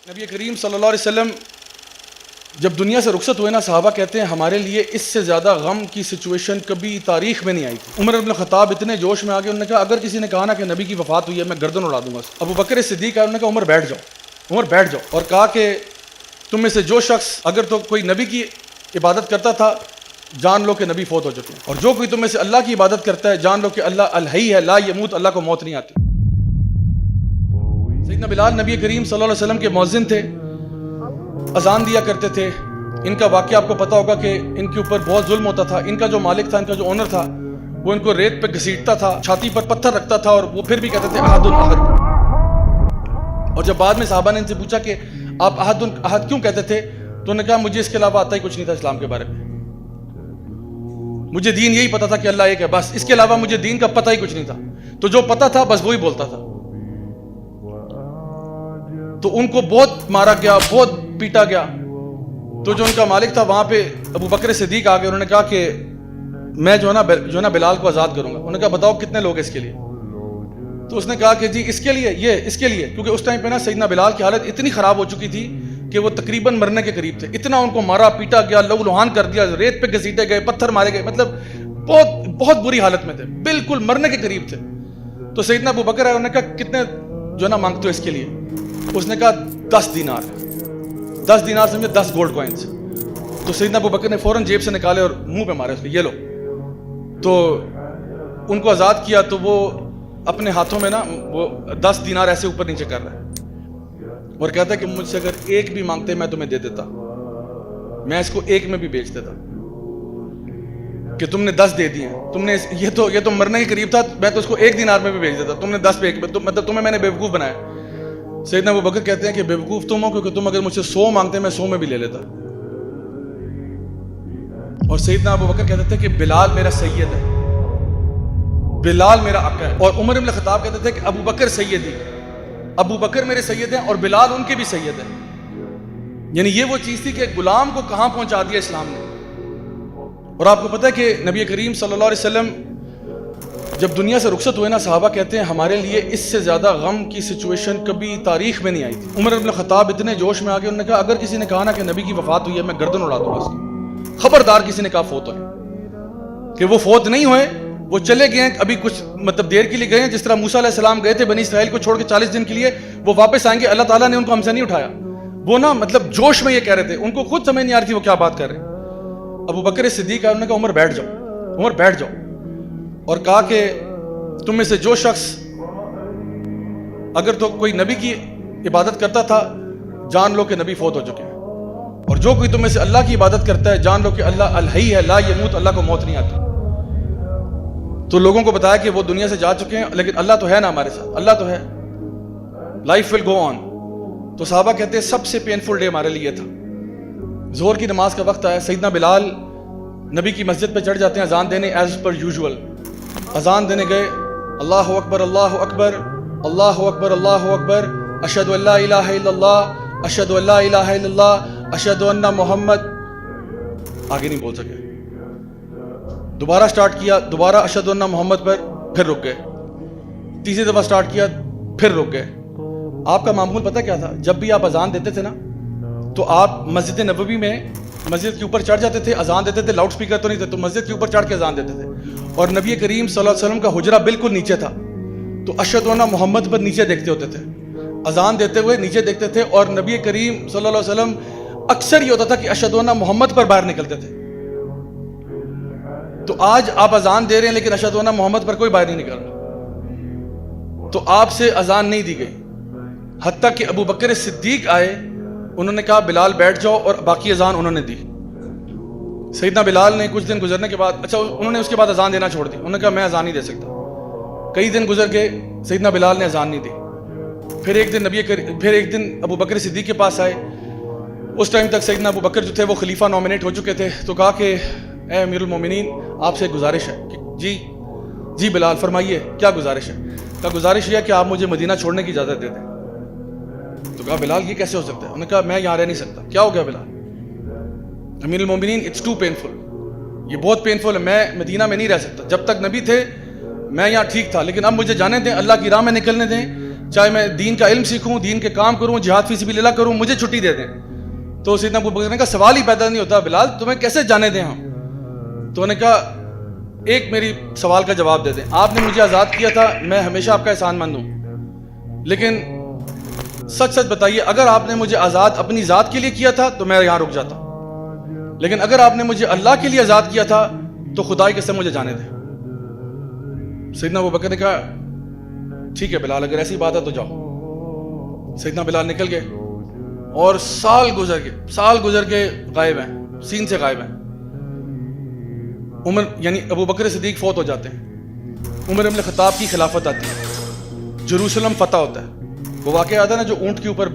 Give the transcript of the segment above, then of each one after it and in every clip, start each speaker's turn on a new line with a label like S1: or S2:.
S1: نبی کریم صلی اللہ علیہ وسلم جب دنیا سے رخصت ہوئے نا، صحابہ کہتے ہیں ہمارے لیے اس سے زیادہ غم کی سچویشن کبھی تاریخ میں نہیں آئی تھی۔ عمر بن الخطاب اتنے جوش میں آ گئے، انہوں نے کہا اگر کسی نے کہا نا کہ نبی کی وفات ہوئی ہے میں گردن اڑا دوں گا۔ ابو بکر صدیق آئے، انہوں نے کہا عمر بیٹھ جاؤ، عمر بیٹھ جاؤ، اور کہا کہ تم میں سے جو شخص اگر تو کوئی نبی کی عبادت کرتا تھا جان لو کہ نبی فوت ہو چکے ہیں، اور جو کوئی تم میں سے اللہ کی عبادت کرتا ہے جان لو کہ اللہ الحی ہے، لا یموت، اللہ کو موت نہیں آتی۔ سیدنا بلال نبی کریم صلی اللہ علیہ وسلم کے مؤذن تھے، اذان دیا کرتے تھے۔ ان کا واقعہ آپ کو پتا ہوگا کہ ان کے اوپر بہت ظلم ہوتا تھا۔ ان کا جو مالک تھا، ان کا جو اونر تھا، وہ ان کو ریت پہ گھسیٹتا تھا، چھاتی پر پتھر رکھتا تھا، اور وہ پھر بھی کہتے تھے احد احد۔ اور جب بعد میں صحابہ نے ان سے پوچھا کہ آپ احد احد کیوں کہتے تھے، تو انہوں نے کہا مجھے اس کے علاوہ آتا ہی کچھ نہیں تھا اسلام کے بارے میں، مجھے دین یہی پتا تھا کہ اللہ ایک ہے، بس اس کے علاوہ مجھے دین کا پتہ ہی کچھ نہیں تھا، تو جو پتہ تھا بس وہی بولتا تھا۔ تو ان کو بہت مارا گیا، بہت پیٹا گیا۔ تو جو ان کا مالک تھا وہاں پہ ابو بکر صدیق آ گئے، انہوں نے کہا کہ میں جو ہے نا بلال کو آزاد کروں گا۔ انہوں نے کہا بتاؤ کتنے لوگ اس کے لیے؟ تو اس نے کہا کہ جی اس کے لیے، یہ اس کے لیے، کیونکہ اس ٹائم پہ نا سیدنا بلال کی حالت اتنی خراب ہو چکی تھی کہ وہ تقریباً مرنے کے قریب تھے۔ اتنا ان کو مارا پیٹا گیا، لہو لہان کر دیا، ریت پہ گھسیٹے گئے، پتھر مارے گئے، مطلب بہت بہت بری حالت میں تھے، بالکل مرنے کے قریب تھے۔ تو سیدنا ابو بکر ہے، انہوں نے کہا کتنے جو ہے نا مانگتے ہو اس کے لیے؟ اس نے کہا 10 دینار، 10 دینار سمجھے 10 گولڈ کوائنز۔ تو سیدنا ابو بکر نے فوراً جیب سے نکالے اور منہ پہ مارے اس کو، یہ لو۔ تو ان کو آزاد کیا، تو وہ اپنے ہاتھوں میں نا وہ 10 دینار ایسے اوپر نیچے کر رہا ہے اور کہتا ہے کہ مجھ سے اگر ایک بھی مانگتے میں تمہیں دے دیتا، میں اس کو ایک میں بھی بیچ دیتا، کہ تم نے 10 دے دیے، تم نے یہ تو مرنے کے قریب تھا، میں تو اس کو 1 دینار میں بھی بیچ دیتا، تم نے 10 پہ مطلب تمہیں میں نے بیوقوف بنایا۔ سیدنا ابو بکر کہتے ہیں کہ بیوقوف تم ہو، کیونکہ تم اگر مجھ سے 100 مانگتے میں 100 میں بھی لے لیتا۔ اور سیدنا ابو بکر کہتے تھے کہ بلال میرا سید ہے، بلال میرا آقا ہے۔ اور عمر بن الخطاب کہتے تھے کہ ابو بکر سیدی، ابو بکر میرے سید ہیں اور بلال ان کے بھی سید ہیں۔ یعنی یہ وہ چیز تھی کہ غلام کو کہاں پہنچا دیا اسلام نے۔ اور آپ کو پتہ ہے کہ نبی کریم صلی اللہ علیہ وسلم جب دنیا سے رخصت ہوئے نا، صحابہ کہتے ہیں ہمارے لیے اس سے زیادہ غم کی سچویشن کبھی تاریخ میں نہیں آئی تھی۔ عمر بن الخطاب اتنے جوش میں آ گئے، انہوں نے کہا اگر کسی نے کہا نا کہ نبی کی وفات ہوئی ہے میں گردن اڑا دوں گا اس کی۔ خبردار کسی نے کہا فوت ہوئے، کہ وہ فوت نہیں ہوئے، وہ چلے گئے ہیں، ابھی کچھ مطلب دیر کے لیے گئے ہیں، جس طرح موسیٰ علیہ السلام گئے تھے بنی اسرائیل کو چھوڑ کے 40 دن کے لیے، وہ واپس آئیں گے، اللہ تعالیٰ نے ان کو ہم سے نہیں اٹھایا۔ وہ نا مطلب جوش میں یہ کہہ رہے تھے، ان کو خود سمجھ نہیں آ رہی تھی وہ کیا بات کر رہے ہیں۔ ابو بکر صدیق آئے، انہوں نے کہا عمر بیٹھ جاؤ، عمر بیٹھ جاؤ، اور کہا کہ تم میں سے جو شخص اگر تو کوئی نبی کی عبادت کرتا تھا جان لو کہ نبی فوت ہو چکے ہیں، اور جو کوئی تم میں سے اللہ کی عبادت کرتا ہے جان لو کہ اللہ الحی ہے، لا یموت، اللہ کو موت نہیں آتی۔ تو لوگوں کو بتایا کہ وہ دنیا سے جا چکے ہیں، لیکن اللہ تو ہے نا ہمارے ساتھ، اللہ تو ہے، لائف ول گو آن۔ تو صحابہ کہتے ہیں سب سے پینفل ڈے ہمارے لیے تھا۔ ظہر کی نماز کا وقت آیا، سیدنا بلال نبی کی مسجد پہ چڑھ جاتے ہیں اذان دینے، ایز پر یوزول اذان دینے گئے، اللہ اکبر اللہ اکبر اللہ اکبر اللہ اکبر، اشہد ان لا الہ الا اللہ اشہد ان لا الہ الا اللہ اشہد ان محمد، آگے نہیں بول سکے، دوبارہ سٹارٹ کیا، دوبارہ اشہد ان محمد پر، پھر رک گئے، تیسری دفعہ سٹارٹ کیا، پھر رک گئے۔ آپ کا معمول پتہ کیا تھا؟ جب بھی آپ اذان دیتے تھے نا تو آپ مسجد نبوی میں مسجد کے اوپر چڑھ جاتے تھے، اذان دیتے تھے، لاؤڈ سپیکر تو نہیں تھے، تو مسجد کے اوپر چڑھ کے اذان دیتے تھے، اور نبی کریم صلی اللہ علیہ وسلم کا حجرہ بالکل نیچے تھا، تو اشہد ان محمد پر نیچے دیکھتے ہوتے تھے، اذان دیتے ہوئے نیچے دیکھتے تھے، اور نبی کریم صلی اللہ علیہ وسلم اکثر یہ ہوتا تھا کہ اشہد ان محمد پر باہر نکلتے تھے۔ تو آج آپ اذان دے رہے ہیں لیکن اشہد ان محمد پر کوئی باہر نہیں نکل رہا، تو آپ سے اذان نہیں دی گئی، حتیٰ کہ ابو بکر صدیق آئے، انہوں نے کہا بلال بیٹھ جاؤ، اور باقی اذان انہوں نے دی۔ سیدنا بلال نے کچھ دن گزرنے کے بعد، اچھا انہوں نے اس کے بعد اذان دینا چھوڑ دی، انہوں نے کہا میں اذان نہیں دے سکتا۔ کئی دن گزر گئے، سیدنا بلال نے اذان نہیں دی۔ پھر ایک دن ابو بکر صدیق کے پاس آئے، اس ٹائم تک سیدنا ابو بکر جو تھے وہ خلیفہ نومینیٹ ہو چکے تھے، تو کہا کہ اے امیر المومنین آپ سے ایک گزارش ہے۔ کہ جی بلال فرمائیے کیا گزارش ہے؟ کہا گزارش یہ ہے کہ آپ مجھے مدینہ چھوڑنے کی اجازت دے دیں۔ تو کہا بلال یہ کیسے ہو سکتا ہے؟ انہوں نے کہا میں یہاں رہ نہیں سکتا۔ کیا ہو گیا بلال؟ امیر المومنین اٹس ٹو پینفل، یہ بہت پینفل ہے، میں مدینہ میں نہیں رہ سکتا، جب تک نبی تھے میں یہاں ٹھیک تھا، لیکن اب مجھے جانے دیں، اللہ کی راہ میں نکلنے دیں، چاہے میں دین کا علم سیکھوں, دین کے کام کروں, جہاد فی سبیل اللہ کروں, مجھے چھٹی دے دیں. تو سیدنا ابو بکر نے کہا سوال ہی پیدا نہیں ہوتا بلال, تمہیں کیسے جانے دیں ہم. تو انہوں نے کہا ایک میری سوال کا جواب دے دیں, آپ نے مجھے آزاد کیا تھا, میں ہمیشہ آپ کا احسان مند ہوں, لیکن سچ سچ بتائیے اگر آپ نے مجھے آزاد اپنی ذات کے لیے کیا تھا تو میں یہاں رک جاتا, لیکن اگر آپ نے مجھے اللہ کے لیے آزاد کیا تھا تو خدا کی قسم مجھے جانے دیں. سیدنا ابو بکر نے کہا ٹھیک ہے بلال, اگر ایسی بات ہے تو جاؤ. سیدنا بلال نکل گئے اور سال گزر کے غائب ہیں, سین سے غائب ہیں. عمر یعنی ابو بکر صدیق فوت ہو جاتے ہیں, عمر ابن خطاب کی خلافت آتی ہے, جروسلم فتح ہوتا ہے. وہ واقعہ یاد ہے نا جو اونٹ کے اوپر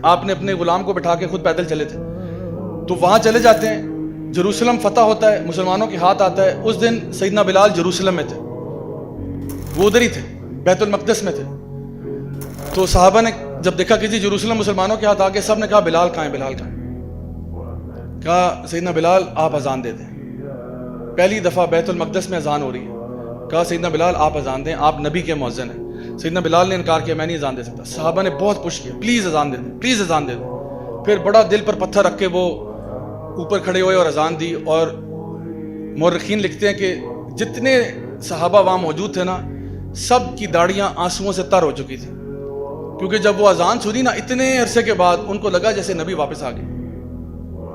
S1: آپ نے اپنے غلام کو بٹھا کے خود پیدل چلے تھے, تو وہاں چلے جاتے ہیں, جروسلم فتح ہوتا ہے, مسلمانوں کے ہاتھ آتا ہے. اس دن سیدنا بلال جروسلم میں تھے, وہ ادھر ہی تھے, بیت المقدس میں تھے. تو صحابہ نے جب دیکھا کہ جی جروسلم مسلمانوں کے ہاتھ آ گئے, سب نے کہا بلال کہاں ہے, بلال کہاں ہے. کہا سیدنا بلال آپ اذان دے دیں. پہلی دفعہ بیت المقدس میں اذان ہو رہی ہے. کہا سیدنا بلال آپ اذان دیں, آپ نبی کے مؤذن ہیں. سیدنا بلال نے انکار کیا, میں نہیں اذان دے سکتا. صحابہ نے بہت پوچھ کیا پلیز اذان دے دیں, پلیز اذان دے دیں. پھر بڑا دل پر پتھر رکھ کے وہ اوپر کھڑے ہوئے اور اذان دی. اور مورخین لکھتے ہیں کہ جتنے صحابہ وہاں موجود تھے نا, سب کی داڑیاں آنسوؤں سے تر ہو چکی تھی, کیونکہ جب وہ اذان سنی نا اتنے عرصے کے بعد ان کو لگا جیسے نبی واپس آ گئے,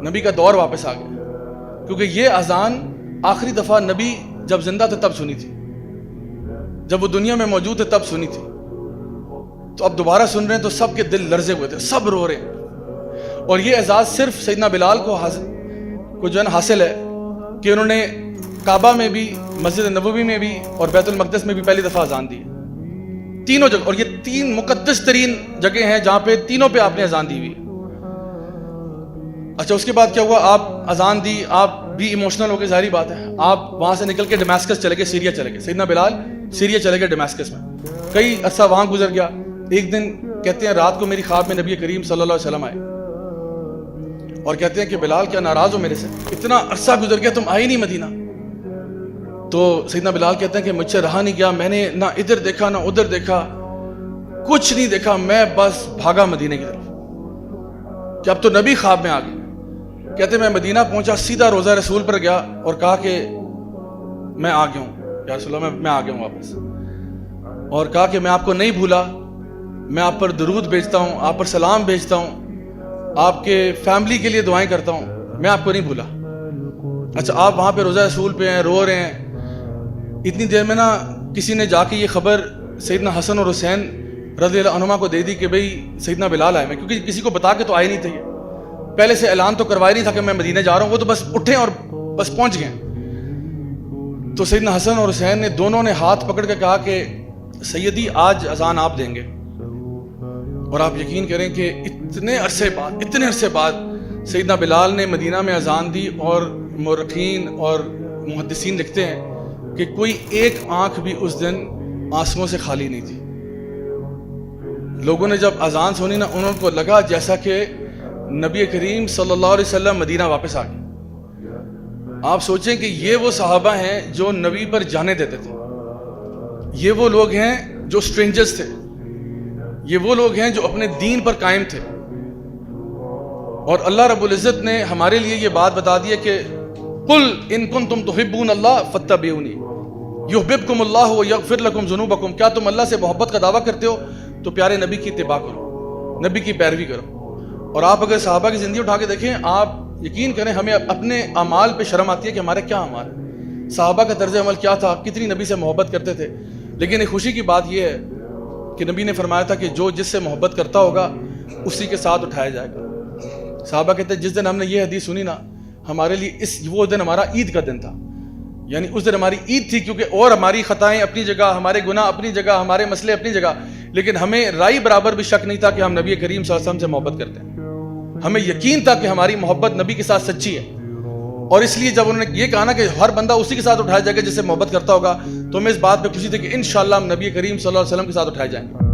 S1: نبی کا دور واپس آ گیا. کیونکہ یہ اذان آخری دفعہ نبی جب زندہ تھے تب سنی تھی, جب وہ دنیا میں موجود تھے تب سنی تھی. تو اب دوبارہ سن رہے ہیں تو سب کے دل لرزے ہوئے تھے, سب رو رہے ہیں. اور یہ اعزاز صرف سیدنا بلال کو جو ہے نا حاصل ہے کہ انہوں نے کعبہ میں بھی, مسجد نبوی میں بھی اور بیت المقدس میں بھی پہلی دفعہ اذان دی, تینوں جگہ. اور یہ تین مقدس ترین جگہ ہیں جہاں پہ تینوں پہ آپ نے اذان دی ہوئی. اچھا اس کے بعد کیا ہوا, آپ اذان دی, آپ بھی ایموشنل ہو گئے, ظاہری بات ہے. آپ وہاں سے نکل کے ڈماسکس چلے گئے, سیریا چلے گئے. سیدنا بلال سیریا چلے گئے ڈماسکس میں, کئی عرصہ وہاں گزر گیا. ایک دن کہتے ہیں رات کو میری خواب میں نبی کریم صلی اللہ علیہ وسلم آئے اور کہتے ہیں کہ بلال کیا ناراض ہو میرے سے, اتنا عرصہ گزر گیا تم آئے نہیں مدینہ. تو سیدنا بلال کہتے ہیں کہ مجھ سے رہا نہیں گیا, میں نے نہ ادھر دیکھا نہ ادھر دیکھا, کچھ نہیں دیکھا, میں بس بھاگا مدینے کی طرف کہ اب تو نبی خواب میں آ گئے. کہتے ہیں میں مدینہ پہنچا, سیدھا روضہ رسول پر گیا اور کہا کہ میں آ گیا ہوں یا رسول اللہ, میں آ گیا ہوں واپس. اور کہا کہ میں آپ کو نہیں بھولا, میں آپ پر درود بھیجتا ہوں, آپ پر سلام بھیجتا ہوں, آپ کے فیملی کے لیے دعائیں کرتا ہوں, میں آپ کو نہیں بھولا. اچھا آپ وہاں پہ روضہ رسول پہ ہیں, رو رہے ہیں. اتنی دیر میں نا کسی نے جا کے یہ خبر سیدنا حسن اور حسین رضی اللہ عنہما کو دے دی کہ بھئی سیدنا بلال آئے. میں کیونکہ کسی کو بتا کے تو آئے نہیں تھے, پہلے سے اعلان تو کروایا نہیں تھا کہ میں مدینہ جا رہا ہوں, وہ تو بس اٹھے اور بس پہنچ گئے. تو سیدنا حسن اور حسین نے دونوں نے ہاتھ پکڑ کے کہا کہ سیدی آج اذان آپ دیں گے. اور آپ یقین کریں کہ اتنے عرصے بعد سیدنا بلال نے مدینہ میں اذان دی. اور مورخین اور محدثین لکھتے ہیں کہ کوئی ایک آنکھ بھی اس دن آنسوؤں سے خالی نہیں تھی. لوگوں نے جب اذان سنی نا, انہوں کو لگا جیسا کہ نبی کریم صلی اللہ علیہ وسلم مدینہ واپس آ گئے. آپ سوچیں کہ یہ وہ صحابہ ہیں جو نبی پر جانے دیتے تھے, یہ وہ لوگ ہیں جو سٹرینجرز تھے, یہ وہ لوگ ہیں جو اپنے دین پر قائم تھے. اور اللہ رب العزت نے ہمارے لیے یہ بات بتا دی ہے کہ قل ان کنتم تحبون اللہ فاتبعونی یحببکم اللہ ویغفر لکم ذنوبکم. کیا تم اللہ سے محبت کا دعویٰ کرتے ہو تو پیارے نبی کی اتباع کرو, نبی کی پیروی کرو. اور آپ اگر صحابہ کی زندگی اٹھا کے دیکھیں, آپ یقین کریں ہمیں اپنے اعمال پہ شرم آتی ہے کہ ہمارے کیا اعمال ہیں, صحابہ کا طرز عمل کیا تھا, کتنی نبی سے محبت کرتے تھے. لیکن ایک خوشی کی بات یہ ہے کہ نبی نے فرمایا تھا کہ جو جس سے محبت کرتا ہوگا اسی کے ساتھ اٹھایا جائے گا. صحابہ کہتے ہیں جس دن ہم نے یہ حدیث سنی نا, ہمارے لیے وہ دن ہمارا عید کا دن تھا. یعنی اس دن ہماری عید تھی, کیونکہ اور ہماری خطائیں اپنی جگہ, ہمارے گناہ اپنی جگہ, ہمارے مسئلے اپنی جگہ, لیکن ہمیں رائی برابر بھی شک نہیں تھا کہ ہم نبی کریم صلی اللہ علیہ وسلم سے محبت کرتے ہیں. ہمیں یقین تھا کہ ہماری محبت نبی کے ساتھ سچی ہے. اور اس لیے جب انہوں نے یہ کہا نا کہ ہر بندہ اسی کے ساتھ اٹھایا جائے گا جس سے محبت کرتا ہوگا, تو ہمیں اس بات پہ خوشی تھی کہ انشاءاللہ ہم نبی کریم صلی اللہ علیہ وسلم کے ساتھ اٹھائے جائیں گے.